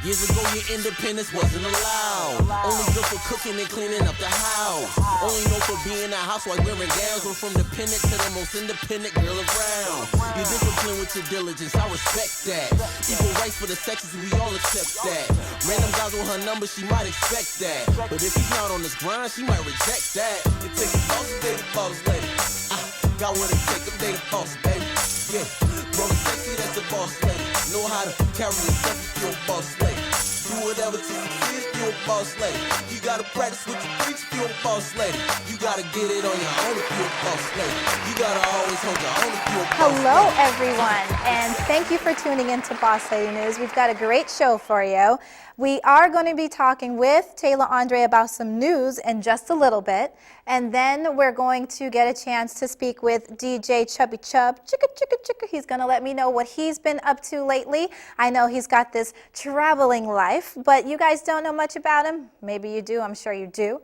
Years ago, your independence wasn't allowed. Only good for cooking and cleaning up the house. Only known for being a housewife wearing gowns. Went from dependent to the most independent girl around. You're disciplined with your diligence, I respect that. Equal rights for the sexes, we all accept that. Random guys with her number, she might expect that. But if he's not on this grind, she might reject that. It takes a boss lady, boss lady. Got what it take, a day to boss, baby. Yeah, bro, sexy, that's a boss lady. Know how to carry yourself if you're a boss lady. Do whatever to succeed if you're a boss lady. You gotta practice what you preach if you're a boss lady. You gotta get it on your own if you're a boss lady. You gotta always hold your own if you're a boss Hello, lady. everyone, and thank you for tuning in to Boss Lady News. We've got a great show for you. We are going to be talking with Tayla Andre about some news in just a little bit, and then we're going to get a chance to speak with DJ Chubby Chub. Chicka, chicka, chicka. He's going to let me know what he's been up to lately. I know he's got this traveling life, but you guys don't know much about him. Maybe you do. I'm sure you do.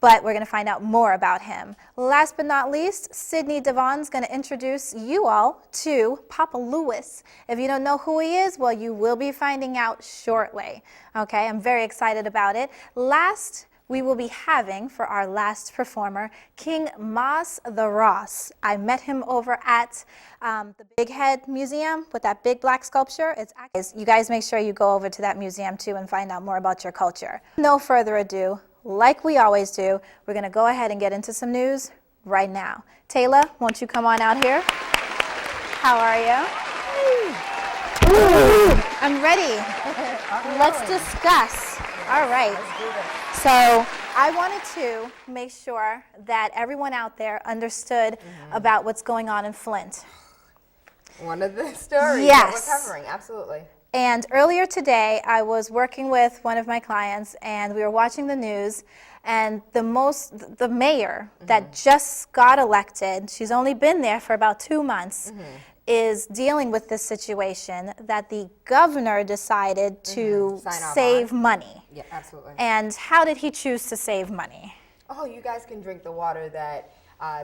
But we're going to find out more about him. Last but not least, Sydney Devon's going to introduce you all to Papa Louis. If you don't know who he is, well, you will be finding out shortly. Okay, I'm very excited about it. Last, we will be having, for our last performer, King Mas the Ross. I met him over at the Big Head Museum with that big black sculpture. You guys make sure you go over to that museum too and find out more about your culture. No further ado. Like we always do, we're going to go ahead and get into some news right now. Tayla, won't you come on out here? How are you? I'm ready. Let's discuss. All right. So I wanted to make sure that everyone out there understood about what's going on in Flint. One of the stories Yes. that we're covering, absolutely. And earlier today, I was working with one of my clients, and we were watching the news, and the mayor that just got elected, she's only been there for about 2 months, is dealing with this situation that the governor decided to save money. Yeah, absolutely. And how did he choose to save money? Oh, you guys can drink the water that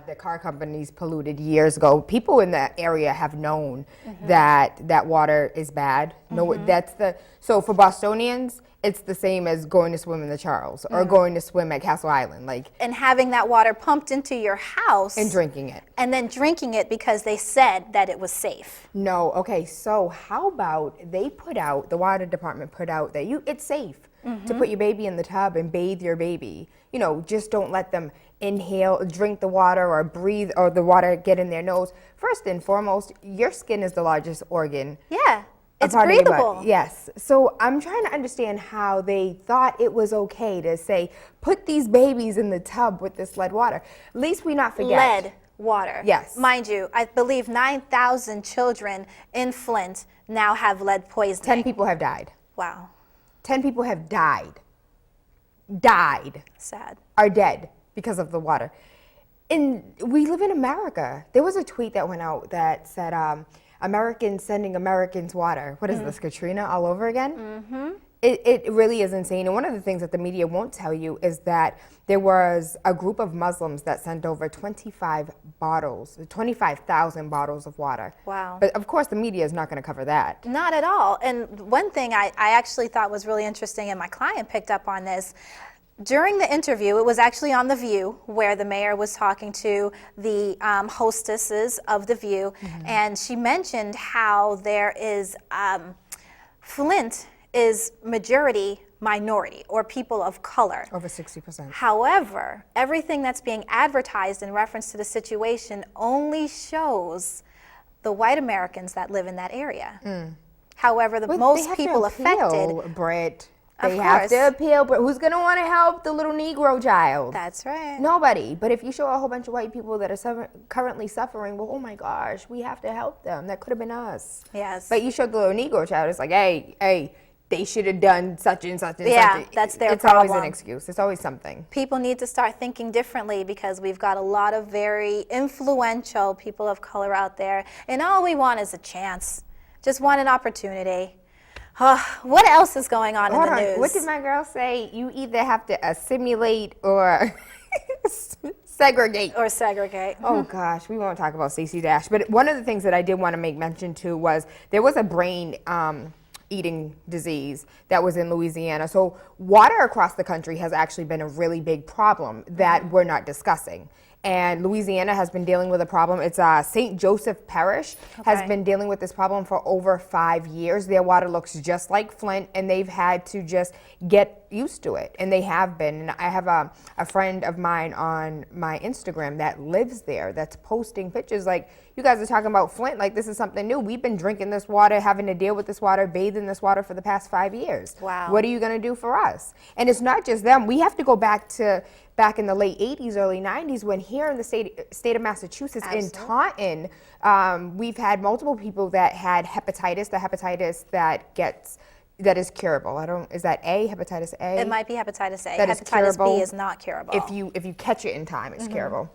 the car companies polluted years ago. People in that area have known that water is bad. No, so for Bostonians, it's the same as going to swim in the Charles or going to swim at Castle Island, and having that water pumped into your house and drinking it. And then drinking it because they said that it was safe. No, okay. So how about the water department put out that it's safe to put your baby in the tub and bathe your baby. You know, just don't let them inhale, drink the water or breathe or the water get in their nose. First and foremost, your skin is the largest organ. Yeah, it's breathable. Yes. So I'm trying to understand how they thought it was okay to say, put these babies in the tub with this lead water. At least we not forget. Lead water. Yes. Mind you, I believe 9,000 children in Flint now have lead poisoning. 10 people have died. Wow. 10 people have died. Died. Sad. Are dead because of the water. And we live in America. There was a tweet that went out that said, Americans sending Americans water. What is this, Katrina all over again? It really is insane. And one of the things that the media won't tell you is that there was a group of Muslims that sent over 25,000 bottles of water. Wow. But of course, the media is not going to cover that. Not at all. And one thing I actually thought was really interesting, and my client picked up on this, during the interview, it was actually on The View, where the mayor was talking to the hostesses of The View, and she mentioned how there is, Flint is majority minority or people of color. Over 60%. However, everything that's being advertised in reference to the situation only shows the white Americans that live in that area. However, most people affected... Brett. Of They have course. to appeal, but who's going to want to help the little Negro child? That's right. Nobody. But if you show a whole bunch of white people that are currently suffering, well, oh my gosh, we have to help them. That could have been us. Yes. But you showed the little Negro child, it's like, hey, they should have done such and such and Yeah, such. that's their It's problem. always an excuse. It's always something. People need to start thinking differently because we've got a lot of very influential people of color out there, and all we want is a chance. Just want an opportunity. What else is going on in the news? What did my girl say? You either have to assimilate or segregate. Or segregate. Oh gosh, we won't talk about Stacey Dash. But one of the things that I did want to make mention to was there was a brain eating disease that was in Louisiana. So water across the country has actually been a really big problem that we're not discussing. And Louisiana has been dealing with a problem. It's St. Joseph Parish has been dealing with this problem for over 5 years. Their water looks just like Flint, and they've had to just get used to it, and they have been. And I have a friend of mine on my Instagram that lives there that's posting pictures like, you guys are talking about Flint like this is something new. We've been drinking this water, having to deal with this water, bathe in this water for the past 5 years. Wow. What are you going to do for us? And it's not just them. We have to go back in the late 80s, early 90s, when here in the state of Massachusetts, in Taunton, we've had multiple people that had hepatitis, the hepatitis that is curable. Is that A, hepatitis A? It might be hepatitis A. That is hepatitis curable. B is not curable. If you catch it in time, it's curable.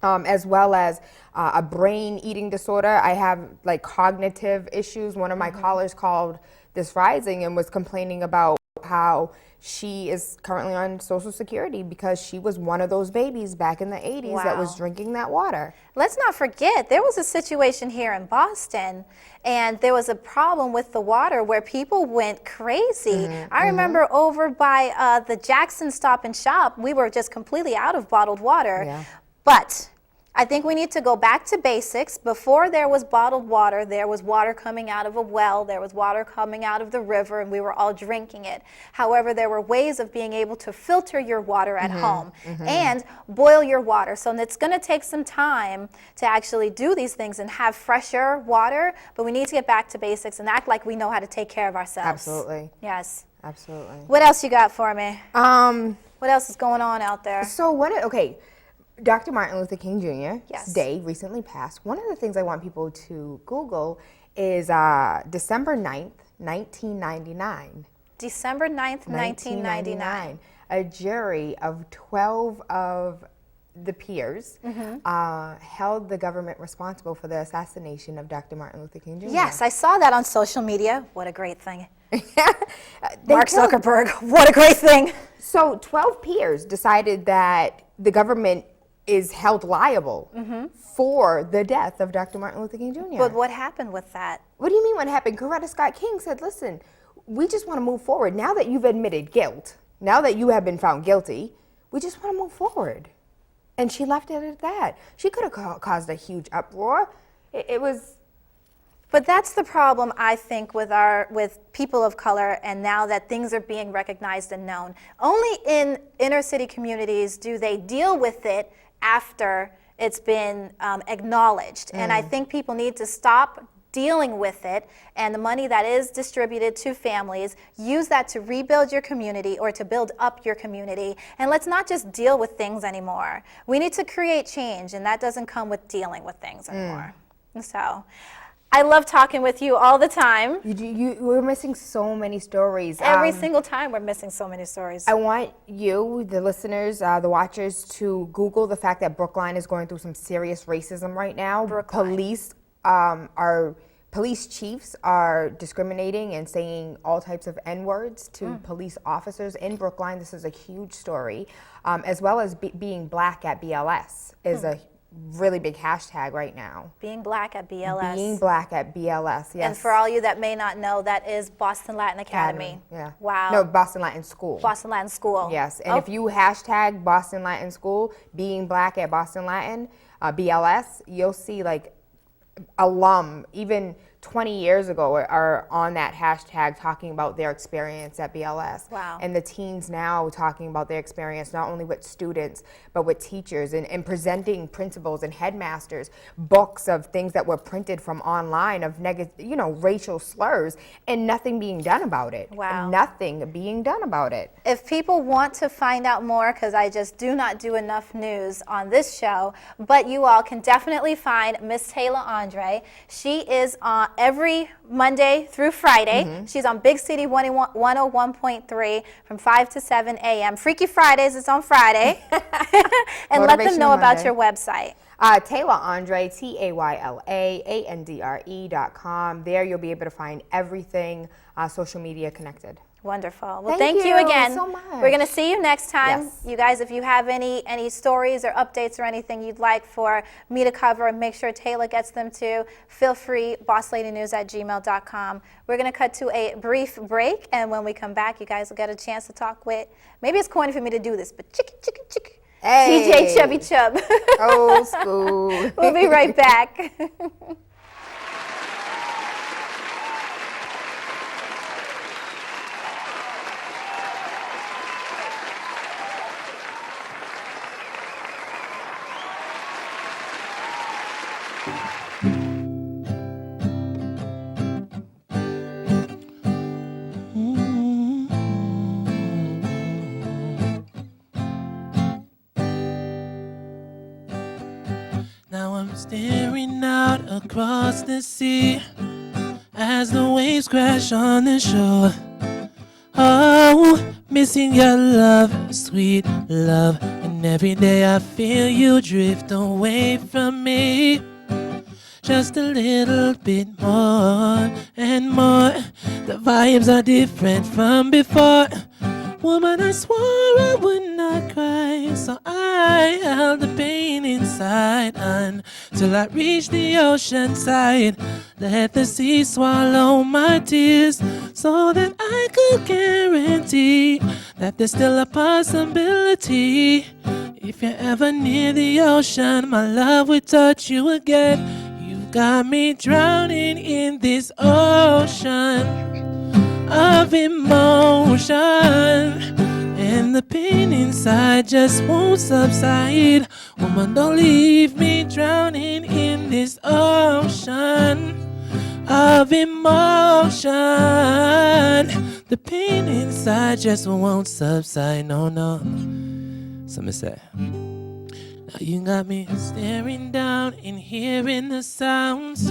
As well as a brain eating disorder. I have like cognitive issues. One of my callers called this rising and was complaining about how she is currently on Social Security because she was one of those babies back in the 80s that was drinking that water. Let's not forget, there was a situation here in Boston, and there was a problem with the water where people went crazy. I remember over by the Jackson Stop and Shop, we were just completely out of bottled water. Yeah. But I think we need to go back to basics. Before there was bottled water, there was water coming out of a well, there was water coming out of the river, and we were all drinking it. However, there were ways of being able to filter your water at home and boil your water. So it's going to take some time to actually do these things and have fresher water, but we need to get back to basics and act like we know how to take care of ourselves. Absolutely. Yes. Absolutely. What else you got for me? What else is going on out there? So Dr. Martin Luther King Jr.'s Yes. day recently passed. One of the things I want people to Google is December 9th, 1999. December 9th, 1999. A jury of 12 of the peers held the government responsible for the assassination of Dr. Martin Luther King Jr. Yes, I saw that on social media. What a great thing. Mark Zuckerberg, what a great thing. So 12 peers decided that the government is held liable for the death of Dr. Martin Luther King Jr. But what happened with that? What do you mean what happened? Coretta Scott King said, listen, we just want to move forward. Now that you've admitted guilt, now that you have been found guilty, we just want to move forward. And she left it at that. She could have caused a huge uproar. It was... But that's the problem, I think, with people of color, and now that things are being recognized and known. Only in inner city communities do they deal with it after it's been acknowledged. And I think people need to stop dealing with it, and the money that is distributed to families, use that to rebuild your community or to build up your community. And let's not just deal with things anymore. We need to create change, and that doesn't come with dealing with things anymore. And so I love talking with you all the time. We're missing so many stories. Every single time we're missing so many stories. I want you, the listeners, the watchers, to Google the fact that Brookline is going through some serious racism right now. Police chiefs are discriminating and saying all types of N-words to police officers in Brookline. This is a huge story, as well as being black at BLS is a really big hashtag right now. Being black at BLS. Being black at BLS, yes. And for all you that may not know, that is Boston Latin Academy. Yeah. Wow. No, Boston Latin School. Boston Latin School. Yes, and if you hashtag Boston Latin School, being black at Boston Latin, BLS, you'll see like alum, even 20 years ago, are on that hashtag talking about their experience at BLS. Wow. And the teens now talking about their experience, not only with students, but with teachers, and presenting principals and headmasters books of things that were printed from online of racial slurs, and nothing being done about it. Wow. Nothing being done about it. If people want to find out more, because I just do not do enough news on this show, but you all can definitely find Miss Tayla Andre. She is on every Monday through Friday. She's on Big City 101.3 from 5 to 7 a.m. Freaky Fridays is on Friday. And let them know about your website. Tayla Andre, TaylaAndre.com. There you'll be able to find everything social media connected. Wonderful. Well, Thank thank you you again. so much. We're going to see you next time. Yes. You guys, if you have any stories or updates or anything you'd like for me to cover, and make sure Tayla gets them too, feel free, bossLadyNews@gmail.com. We're going to cut to a brief break, and when we come back, you guys will get a chance to talk with, maybe it's corny for me to do this, but chicken, Hey. DJ Chubby Chub. Old school. We'll be right back. Now I'm staring out across the sea as the waves crash on the shore. Oh, missing your love, sweet love. And every day I feel you drift away from me. Just a little bit more and more. The vibes are different from before. Woman, I swore I would not cry, so I held the pain inside until I reached the ocean side. Let the sea swallow my tears so that I could guarantee that there's still a possibility. If you're ever near the ocean, my love will touch you again. You've got me drowning in this ocean of emotion, and the pain inside just won't subside. Woman, don't leave me drowning in this ocean of emotion. The pain inside just won't subside. No, no. Something say. Now you got me staring down and hearing the sounds,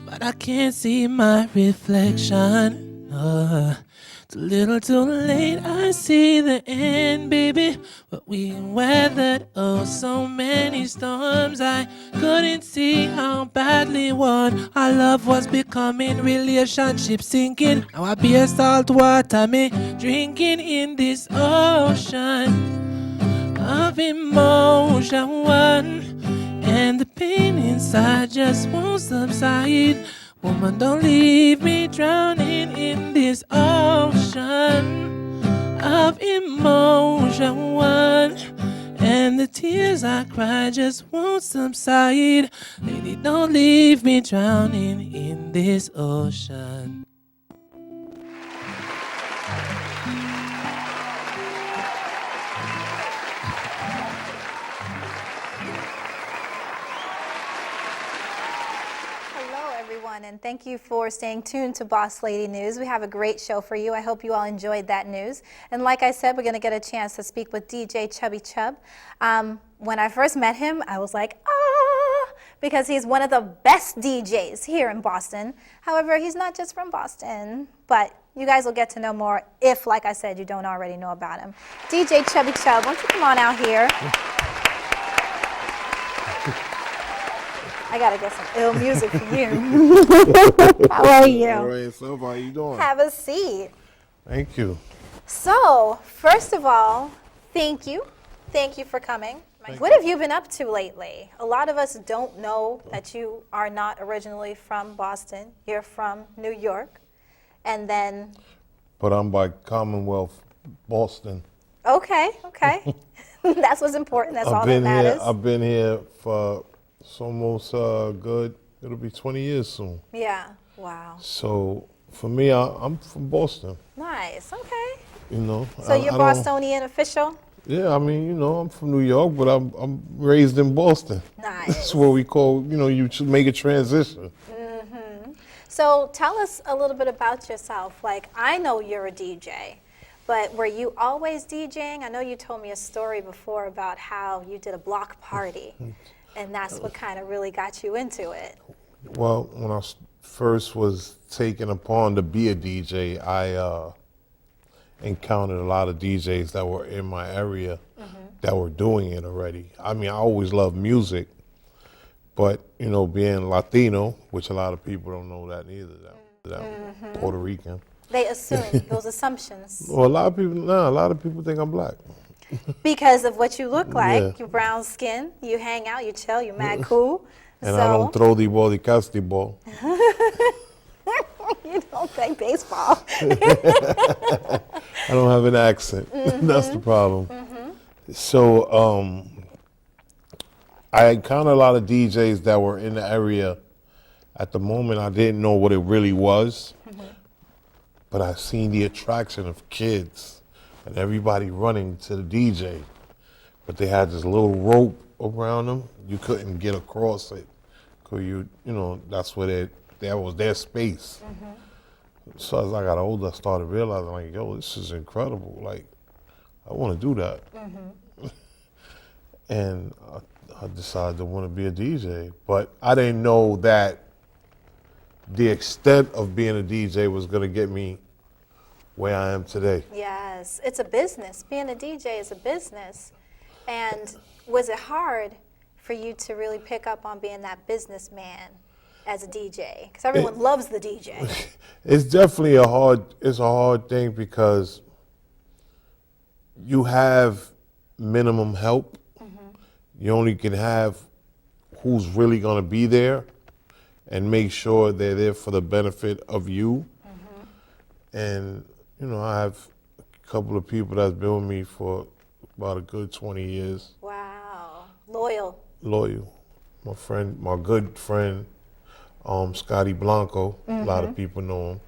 but I can't see my reflection. Too little too late, I see the end, baby. But we weathered oh so many storms. I couldn't see how badly one our love was becoming. Relationship sinking. Now I be a salt water me drinking in this ocean of emotion, and the pain inside just won't subside. Woman, don't leave me drowning in this ocean of emotion, and the tears I cry just won't subside. Lady, don't leave me drowning in this ocean. And thank you for staying tuned to Boss Lady News. We have a great show for you. I hope you all enjoyed that news. And like I said, we're going to get a chance to speak with DJ Chubby Chub. When I first met him, I was like, ah, because he's one of the best DJs here in Boston. However, he's not just from Boston, but you guys will get to know more if, like I said, you don't already know about him. DJ Chubby Chub, why don't you come on out here? I gotta get some ill music for you. How are you? All right, so how you doing? Have a seat. Thank you. So, first of all, thank you. Thank you for coming. What have you been up to lately? A lot of us don't know that you are not originally from Boston. You're from New York. And then... But I'm by Commonwealth, Boston. Okay. That's what's important. That's all that matters. I've been here for... It's almost good. It'll be 20 years soon. Yeah. Wow. So for me, I'm from Boston. Nice. Okay. You know. So you're Bostonian official? Yeah. I mean, you know, I'm from New York, but I'm raised in Boston. Nice. That's what we call. You know, you should make a transition. Mm-hmm. So tell us a little bit about yourself. Like, I know you're a DJ. But were you always DJing? I know you told me a story before about how you did a block party. And that's what kind of really got you into it. Well, when I first was taken upon to be a DJ, I encountered a lot of DJs that were in my area that were doing it already. I mean, I always loved music, but, you know, being Latino, which a lot of people don't know that neither, that Puerto Rican. They assume those assumptions Well, a lot of people think I'm black. because of what you look like. Yeah. Your brown skin, you hang out, you chill, you mad cool. And I don't throw the ball, the cast the ball. You don't play baseball. I don't have an accent. That's the problem. So I encountered a lot of DJs that were in the area. At the moment, I didn't know what it really was, but I seen the attraction of kids and everybody running to the DJ. But they had this little rope around them. You couldn't get across it, cause that's where that was their space. So as I got older, I started realizing, like, yo, this is incredible. Like, I want to do that. And I decided to want to be a DJ. But I didn't know that the extent of being a DJ was going to get me where I am today. Yes, it's a business. Being a DJ is a business. And was it hard for you to really pick up on being that businessman as a DJ? Because everyone loves the DJ. It's definitely a hard thing because you have minimum help. You only can have who's really going to be there and make sure they're there for the benefit of you. And, I have a couple of people that's been with me for about a good 20 years. Wow. Loyal. My good friend, Scotty Blanco. A lot of people know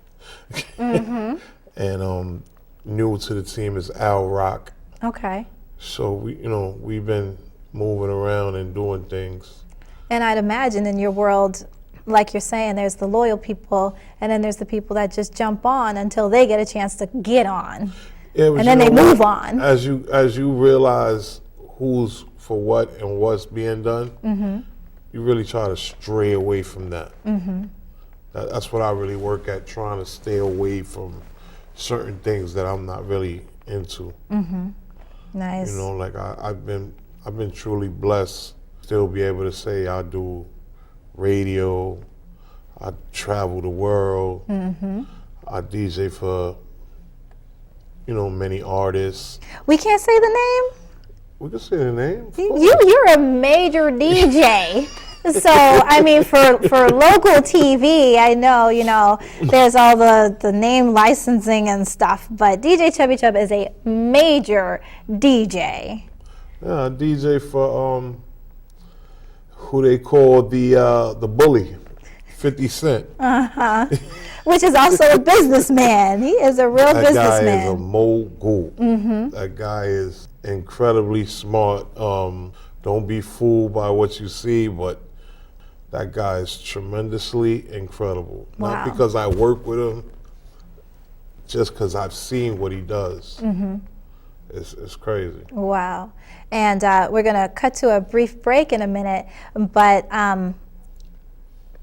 him. And new to the team is Al Rock. Okay. So we've been moving around and doing things. And I'd imagine in your world, like you're saying, there's the loyal people, and then there's the people that just jump on until they get a chance to get on. Yeah, and then they move on. As you realize who's for what and what's being done, you really try to stray away from that. That's what I really work at, trying to stay away from certain things that I'm not really into. Nice. Like I've been truly blessed. Still be able to say I do radio, I travel the world, I DJ for many artists. We can't say the name? We can say the name. You're a major DJ. So, I mean, for local TV, I know, there's all the name licensing and stuff, but DJ Chubby Chub is a major DJ. Yeah, I DJ for who they call the bully, 50 Cent. Which is also a businessman. He is a real businessman. That guy is a mogul. That guy is incredibly smart. Don't be fooled by what you see, but that guy is tremendously incredible. Wow. Not because I work with him, just because I've seen what he does. It's crazy. Wow. And we're going to cut to a brief break in a minute, but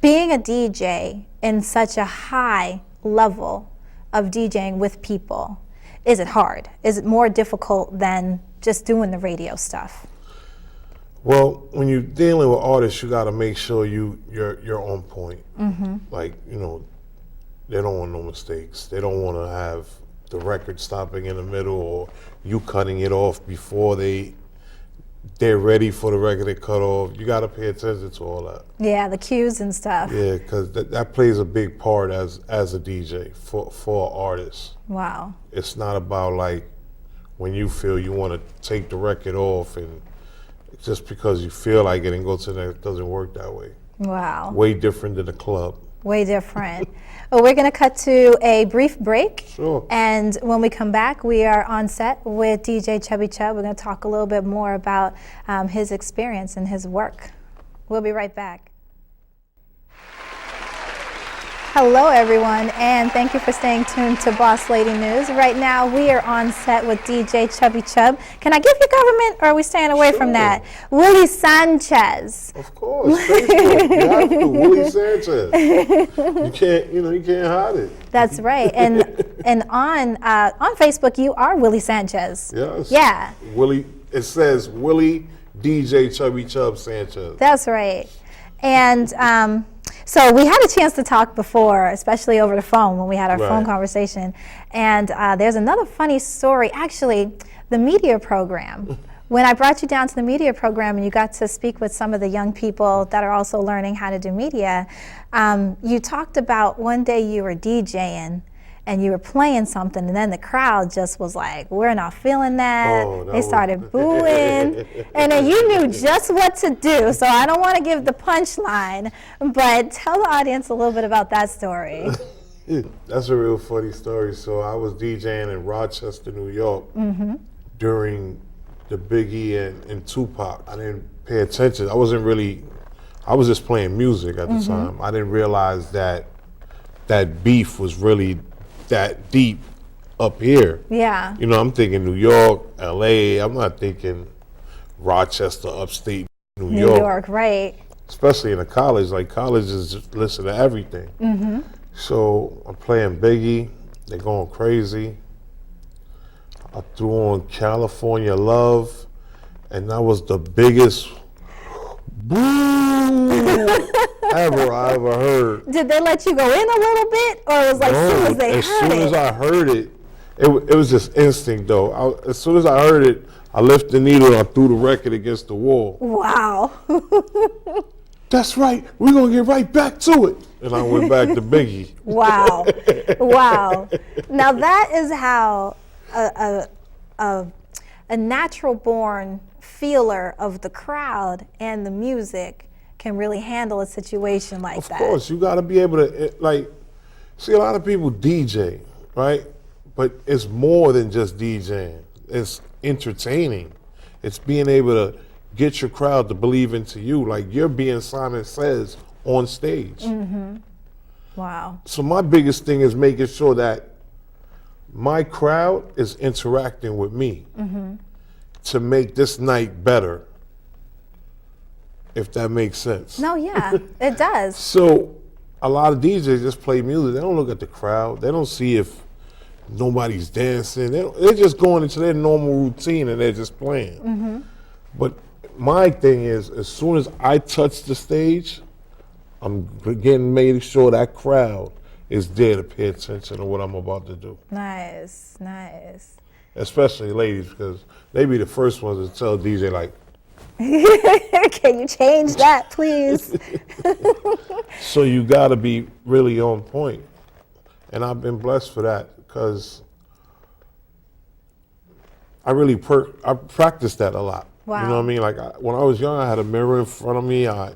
being a DJ in such a high level of DJing with people, is it hard? Is it more difficult than just doing the radio stuff? Well, when you're dealing with artists, you got to make sure you're on point. Like, they don't want no mistakes. They don't want to have the record stopping in the middle or you cutting it off before they're ready for the record to cut off. You got to pay attention to all that. Yeah, the cues and stuff. Yeah, because that plays a big part as a DJ for artists. Wow. It's not about like when you feel you want to take the record off and just because you feel like it and go to the next, it doesn't work that way. Wow. Way different than a club. Way different. Well, we're going to cut to a brief break. Sure. And when we come back, we are on set with DJ Chubby Chub. We're going to talk a little bit more about his experience and his work. We'll be right back. Hello, everyone, and thank you for staying tuned to BossLady News. Right now, we are on set with DJ Chubby Chub. Can I give you government, or are we staying away from that? Willie Sanchez. Of course, Facebook. You have to. Willie Sanchez. You can't hide it. That's right. And on Facebook, you are Willie Sanchez. Yes. Yeah. Willie. It says Willie DJ Chubby Chub Sanchez. That's right. And So we had a chance to talk before, especially over the phone when we had our phone Right. conversation. And there's another funny story. Actually, the media program. When I brought you down to the media program and you got to speak with some of the young people that are also learning how to do media, you talked about one day you were DJing and you were playing something, and then the crowd just was like, we're not feeling that. Oh, that they was- started booing. And then you knew just what to do. So I don't want to give the punchline, but tell the audience a little bit about that story. That's a real funny story. So I was DJing in Rochester, New York during the Biggie and Tupac. I didn't pay attention. I was just playing music at the time. I didn't realize that beef was really that deep up here. Yeah. You know, I'm thinking New York, LA. I'm not thinking Rochester, upstate New New York, right. Especially in a college. Like, colleges just listen to everything. So I'm playing Biggie. They're going crazy. I threw on California Love, and that was the biggest boo I ever heard. Did they let you go in a little bit, or it was like as soon as they as heard soon as it? I heard it, it was just instinct though. As soon as I heard it, I lifted the needle and I threw the record against the wall. Wow. That's right, we're gonna get right back to it. And I went back to Biggie. Wow. Wow. Now that is how a natural born feeler of the crowd and the music can really handle a situation like that. Of course, you gotta be able to, like, see, a lot of people DJ, right? But it's more than just DJing. It's entertaining. It's being able to get your crowd to believe into you, like you're being Simon Says on stage. Wow. So my biggest thing is making sure that my crowd is interacting with me to make this night better, if that makes sense. No, yeah, it does. So a lot of DJs just play music. They don't look at the crowd. They don't see if nobody's dancing. They're just going into their normal routine and they're just playing. But my thing is, as soon as I touch the stage, I'm getting made sure that crowd is there to pay attention to what I'm about to do. Nice, nice. Especially ladies, because they be the first ones to tell DJ, like, Can you change that, please? so you gotta be really on point. And I've been blessed for that, because I really I practiced that a lot. Wow. You know what I mean? Like, when I was young, I had a mirror in front of me. I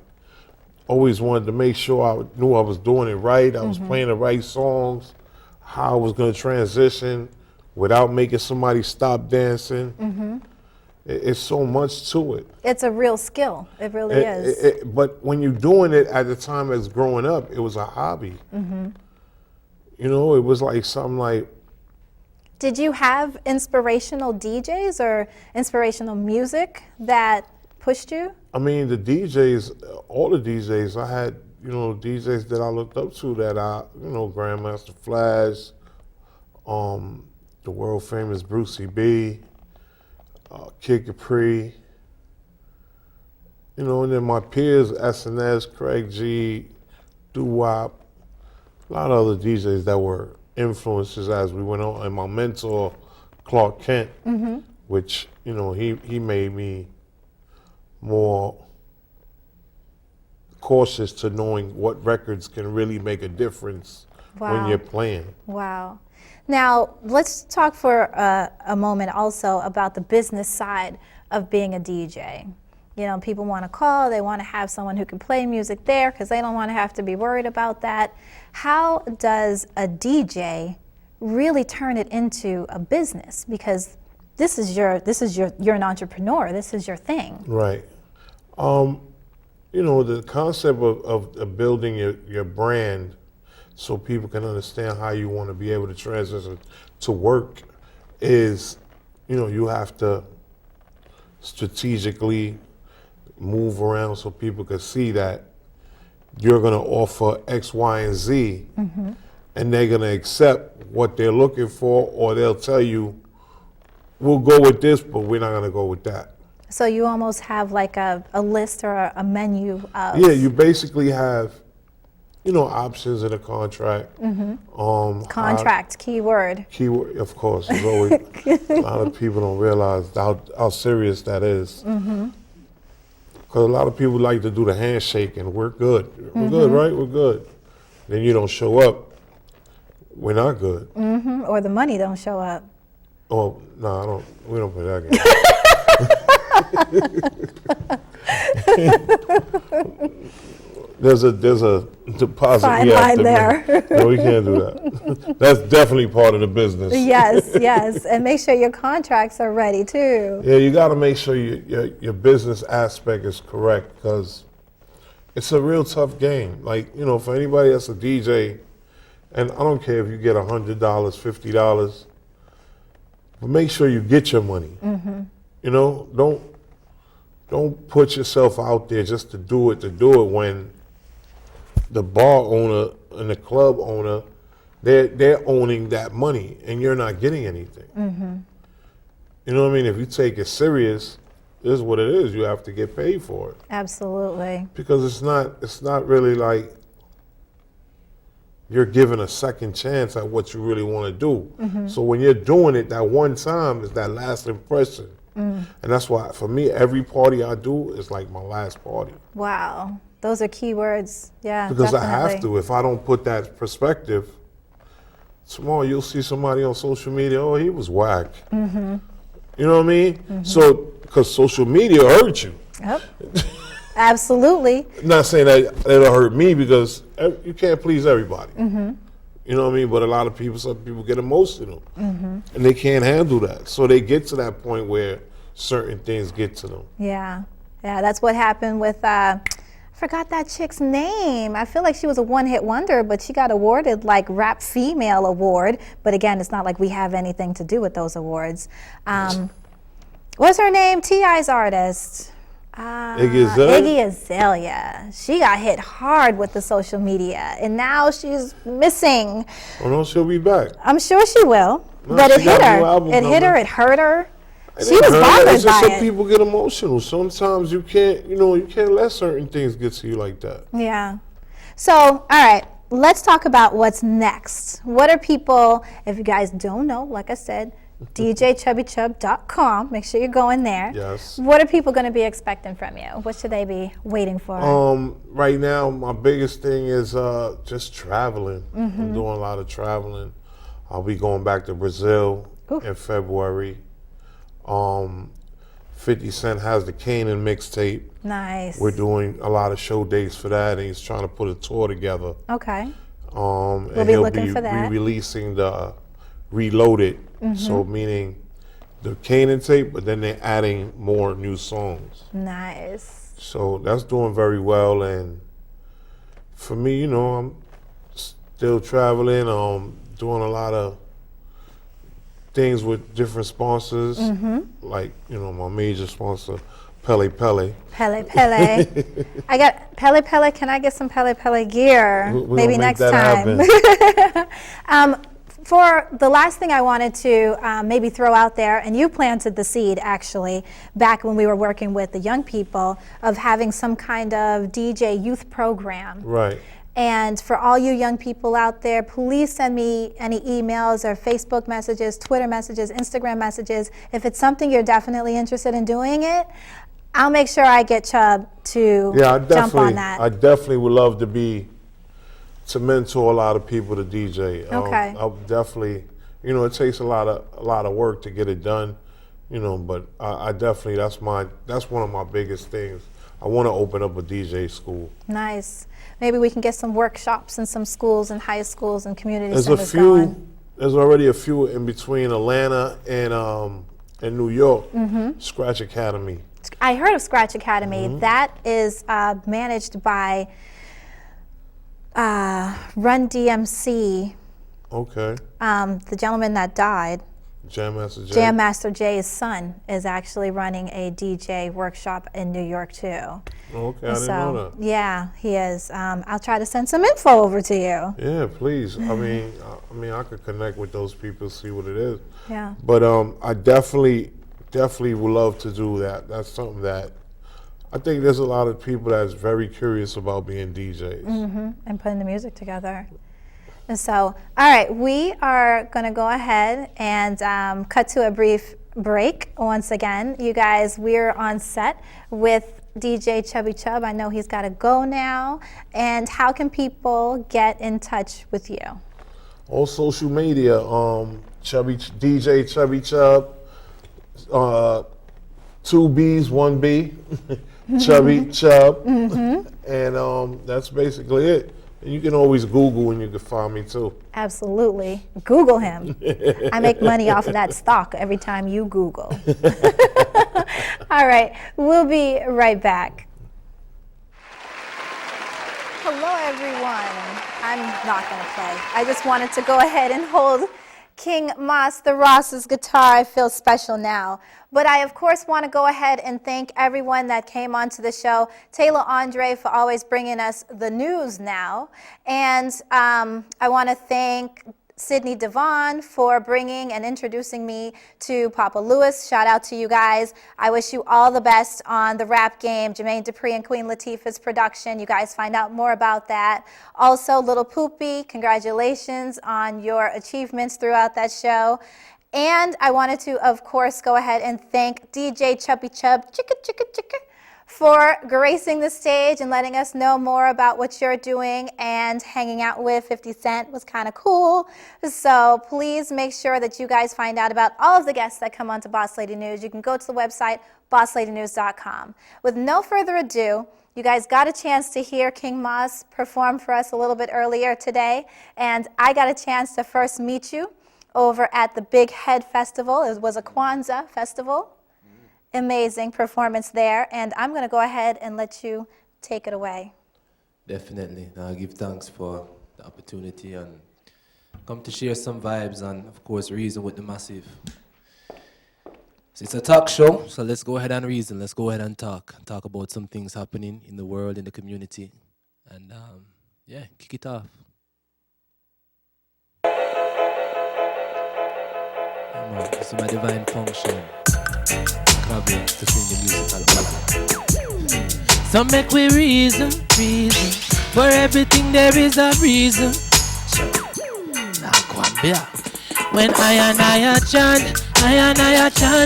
always wanted to make sure I knew I was doing it right. I was playing the right songs, how I was going to transition without making somebody stop dancing. It's so much to it. It's a real skill. It really is. But when you're doing it at the time as growing up, it was a hobby. You know, it was like something like, Did you have inspirational DJs or inspirational music that pushed you? I mean, the DJs, all the DJs, I had, you know, DJs that I looked up to that Grandmaster Flash, the world famous Brucey B, Kid Capri, you know, and then my peers, SNS, Craig G, Doo-Wop, a lot of other DJs that were influences as we went on, and my mentor, Clark Kent, which, you know, he made me more cautious to knowing what records can really make a difference when Wow. you're playing. Wow. Now, let's talk for a moment also about the business side of being a DJ. You know, people want to call, they want to have someone who can play music there because they don't want to have to be worried about that. How does a DJ really turn it into a business? Because you're an entrepreneur, this is your thing. Right. You know, the concept of building your brand so people can understand how you want to be able to transition to work is, you know, you have to strategically move around so people can see that you're going to offer X, Y, and Z, and they're going to accept what they're looking for, or they'll tell you, we'll go with this, but we're not going to go with that. So you almost have like a list or a menu of... Yeah, you basically have options in a contract. Contract, keyword. Keyword, of course. There's always a lot of people don't realize how serious that is. Because a lot of people like to do the handshake and we're good. We're good, right? We're good. Then you don't show up. We're not good. Or the money don't show up. Oh no, we don't play that game. There's a deposit Fine we have line to there. make. No, we can't do that. That's definitely part of the business. Yes, and make sure your contracts are ready too. Yeah, you got to make sure your business aspect is correct because it's a real tough game. Like, for anybody that's a DJ, and I don't care if you get $100, $50, but make sure you get your money. Don't put yourself out there just to do it when the bar owner and the club owner, they're owning that money and you're not getting anything. You know what I mean? If you take it serious, this is what it is. You have to get paid for it. Absolutely. Because it's not really like you're given a second chance at what you really want to do. So when you're doing it that one time, is that last impression. And that's why, for me, every party I do is like my last party. Wow. Those are key words. Yeah, because definitely. I have to. If I don't put that perspective, tomorrow you'll see somebody on social media, oh, he was whack. You know what I mean? So, because social media hurts you. Yep. Absolutely. Not saying that it'll hurt me because you can't please everybody. You know what I mean? But a lot of people, some people get emotional and they can't handle that. So they get to that point where certain things get to them. Yeah, that's what happened with, I forgot that chick's name. I feel like she was a one-hit wonder, but she got awarded like Rap Female Award. But again, it's not like we have anything to do with those awards. What's her name? T.I.'s artist. Iggy Azalea. She got hit hard with the social media, and now she's missing. Oh no, she'll be back. I'm sure she will, but it hit her. It hit her. It hurt her. She was bothered by it. People get emotional. Sometimes you can't let certain things get to you like that. Yeah. So, all right, let's talk about what's next. What are people, if you guys don't know, like I said, DJChubbyChub.com. Make sure you're going there. Yes. What are people going to be expecting from you? What should they be waiting for? Right now, my biggest thing is just traveling. I'm doing a lot of traveling. I'll be going back to Brazil in February. 50 Cent has the Kanan mixtape. Nice. We're doing a lot of show dates for that, and he's trying to put a tour together. Okay. And we'll be he'll looking be for that. re-releasing the Reloaded, so meaning the Kanan tape, but then they're adding more new songs. Nice. So that's doing very well, and for me, I'm still traveling, doing a lot of things with different sponsors, like, my major sponsor, Pele Pele. Pele Pele. I got Pele Pele. Can I get some Pele Pele gear? Maybe next time. For the last thing I wanted to maybe throw out there, and you planted the seed actually back when we were working with the young people, of having some kind of DJ youth program. Right. And for all you young people out there, please send me any emails or Facebook messages, Twitter messages, Instagram messages. If it's something you're definitely interested in doing it, I'll make sure I get Chub to jump on that. I definitely would love to mentor a lot of people to DJ. Okay. I'll definitely, it takes a lot of work to get it done, but I definitely, that's one of my biggest things. I want to open up a DJ school. Nice. Maybe we can get some workshops in some schools and high schools and community centers going. There's already a few in between Atlanta and New York. Scratch Academy. I heard of Scratch Academy. That is managed by Run DMC. Okay. The gentleman that died. Jam Master Jay. Jam Master Jay's son is actually running a DJ workshop in New York too. Okay, I didn't know that. Yeah, he is. I'll try to send some info over to you. Yeah, please. I mean, I could connect with those people, see what it is. Yeah. But I definitely would love to do that. That's something that I think there's a lot of people that's very curious about being DJs. And putting the music together. And so, all right, we are going to go ahead and cut to a brief break once again. You guys, we're on set with DJ Chubby Chub. I know he's got to go now. And how can people get in touch with you? On social media, DJ Chubby Chub, 2 B's, 1 B, Chubby Chub, and that's basically it. And you can always Google and you can find me too. Absolutely. Google him. I make money off of that stock every time you Google. All right, we'll be right back. Hello, everyone. I'm not going to play. I just wanted to go ahead and hold King Moss the Ross's guitar. I feel special now. But I, of course, want to go ahead and thank everyone that came onto the show. Tayla Andre for always bringing us the news now. And I want to thank Sydney Devon for bringing and introducing me to Papa Lewis. Shout out to you guys. I wish you all the best on the rap game, Jermaine Dupri and Queen Latifah's production. You guys find out more about that. Also, Little Poopy, congratulations on your achievements throughout that show. And I wanted to, of course, go ahead and thank DJ Chubby Chub, for gracing the stage and letting us know more about what you're doing, and hanging out with 50 Cent was kind of cool. So please make sure that you guys find out about all of the guests that come onto Boss Lady News. You can go to the website, BossLadyNews.com. With no further ado, you guys got a chance to hear King Moss perform for us a little bit earlier today, and I got a chance to first meet you over at the Big Head Festival. It was a Kwanzaa festival. Amazing performance there, and I'm going to go ahead and let you take it away. Definitely. I give thanks for the opportunity and come to share some vibes and, of course, reason with the massive. So it's a talk show, so let's go ahead and reason. Let's go ahead and talk about some things happening in the world, in the community, and yeah, kick it off. This is my divine function. Traveling to sing the musical order. So make we reason. For everything there is a reason. Now go on, beer. When I chant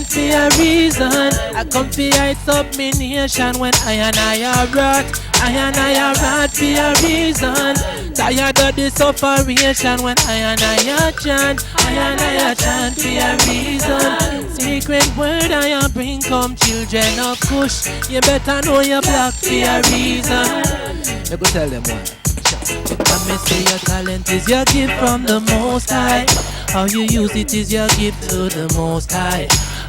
for a reason. I come for heights up me nation. When I rot for a reason. Tired of the sufferation. When I chant for a reason. Secret word I bring come children of Kush. You better know your black for a reason. You go tell them why. I may say your talent is your gift from the Most High. How you use it is your gift to the Most High.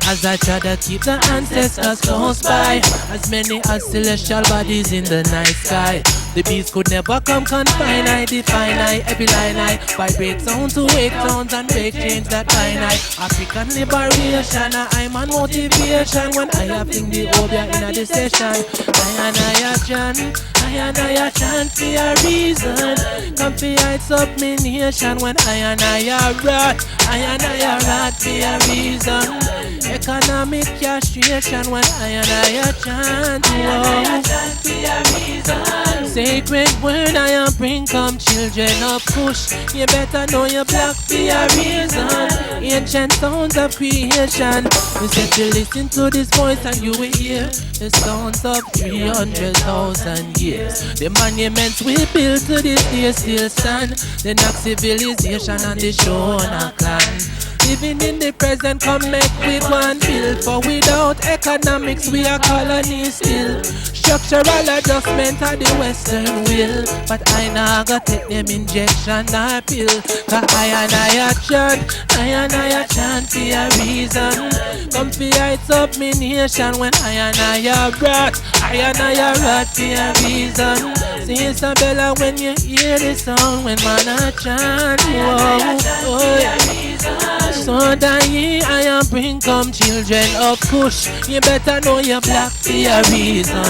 As I try to keep the ancestors close by, as many as celestial bodies in the night sky. The beast could never come confine. I define every line I vibrate sound to wake sounds and break chains that bind I. African liberation, I'm on motivation. When I have thing the obia in a session. I chant for a reason. Come for heights up me nation. When I rot for a reason. Economic castration. When I chant for a reason. Sacred word I bring come children of Kush. You better know your black for a reason. Ancient sounds of creation. You said to listen to this voice and you will hear the sounds of 300,000 years. The monuments we built to this day still stand. The Nax civilization and the Shona clan. Living in the present, come make we one build. For without economics, we are colonies still. Structural adjustment of the Western will. But I now go take them injection or pill. Cause I chant for a reason. Come for heights up me nation. When I rot for a reason. See Isabella when you hear the sound. When man I chant, so that ye I bring come children of Kush. You better know your black for a reason.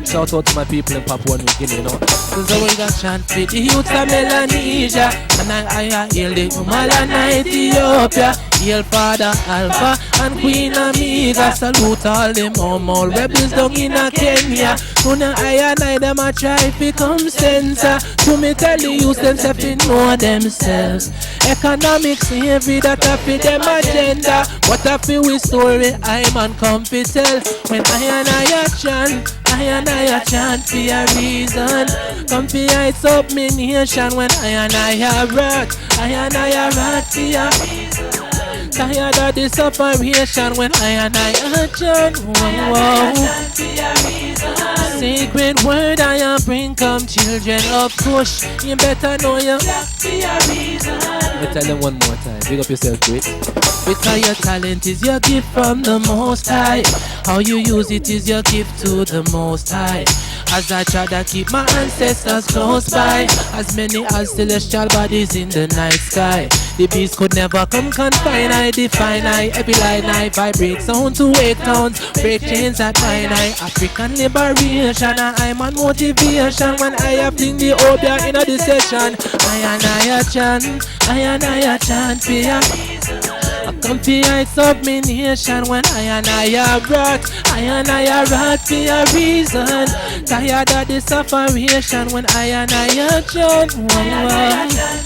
Shout out to my people in Papua New Guinea, you know. Cause I got chant for the youths of Melanesia. And I hail the Humalan Ethiopia. Hail Father Alpha and Queen Amiga. Salute all them all rebels down in Kenya. Tuna I and I them a try to come censor. To me tell the youth themselves to know themselves. Economics slavery that a fit them agenda. What a feel with story I man come fi tell. When I and I a chant, I and I a chant for a reason. Come fi heights up me nation. When I and I a rock, I and I a rock for a reason. Tired of the separation. When I and I a chant, sacred word I am bring come children of Kush. You better know you. Let me tell them one more time. Big up yourself, quick. Because your talent is your gift from the Most High. How you use it is your gift to the Most High. As I try to keep my ancestors close by, as many as celestial bodies in the night sky. The beast could never come confine. I define I every line I vibrate sound to wake towns, break chains at nine. I African liberation and I'm on motivation. When I have thing the obia in the session, I and I a chant, I and I a chant for ya. I come fi heights of me nation. When I and I a rock, I and I a rock for a reason. Tired of the separation. When I and I a chant,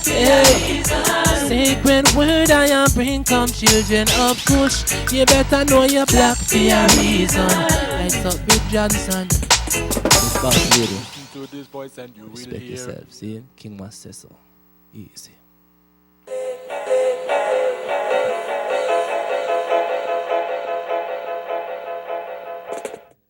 hey. Sacred word I am bring come children of Kush. You better know you're black for a reason. Lights up with Johnson. This BossLady. To this voice and you will Respect hear. yourself. See, King must say so. Easy.